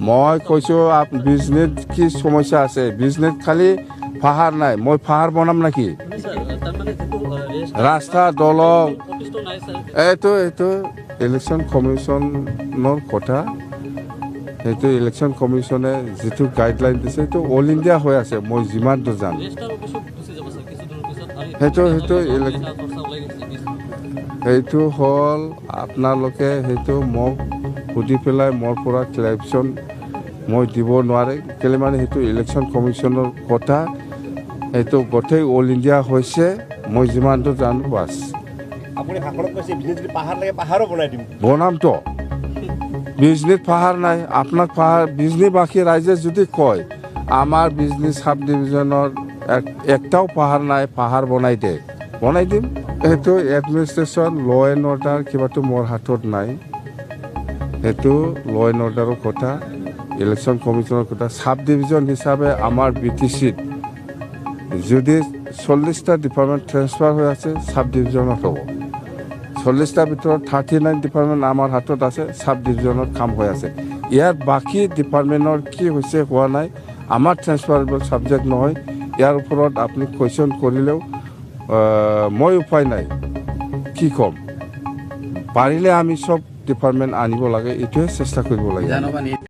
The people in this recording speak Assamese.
মই কৈছোঁ বিজনেছ কি সমস্যা আছে বিজনেছ খালি পাহাৰ নাই মই পাহাৰ বনাম নেকি ৰাস্তা দলং এইটো ইলেকশ্যন কমিশ্যনৰ কথা সেইটো ইলেকশ্যন কমিশ্যনে যিটো গাইডলাইন দিছে সেইটো অল ইণ্ডিয়া হৈ আছে মই যিমানটো জানো সেইটো হ'ল আপোনালোকে সেইটো মোক সুধি পেলাই মোৰ পৰা ক্লেৰিফিকেশ্যন মই দিব নোৱাৰে কেলৈ মানে সেইটো ইলেকশ্যন কমিশ্যনৰ কথা সেইটো গোটেই অল ইণ্ডিয়া হৈছে মই যিমানটো জানো বাছ আপুনি ভাষণত কৈছে বিজনেছ যদি পাহাৰ লাগে পাহাৰো বনাই দিম বনামতো বিজনেছ পাহাৰ নাই আপোনাক পাহাৰ বিজনেছবাসী ৰাইজে যদি কয় আমাৰ বিজনেছ সাব ডিভিজনৰ একটাও পাহাৰ নাই পাহাৰ বনাই দিম সেইটো এডমিনিষ্ট্ৰেশ্যন ল এণ্ড অৰ্ডাৰ কিবাটো মোৰ হাতত নাই সেইটো ল এণ্ড অৰ্ডাৰৰ কথা ইলেকশ্যন কমিশ্যনৰ কথা সাব ডিভিজন হিচাপে আমাৰ BTCত যদি 40টা ডিপাৰ্টমেণ্ট ট্ৰেন্সফাৰ হৈ আছে সাব ডিভিজনত হ'ব 40টাৰ ভিতৰত 39 ডিপাৰ্টমেণ্ট আমাৰ হাতত আছে সাব ডিভিজনত কাম হৈ আছে ইয়াৰ বাকী ডিপাৰ্টমেণ্টৰ কি হৈছে হোৱা নাই আমাৰ ট্ৰেন্সফাৰেবল ছাবজেক্ট নহয় ইয়াৰ ওপৰত আপুনি কুৱেশ্যন কৰিলেও মই উপায় নাই কি ক'ম পাৰিলে আমি চব ডিপাৰ্টমেণ্ট আনিব লাগে এইটোৱে চেষ্টা কৰিব লাগে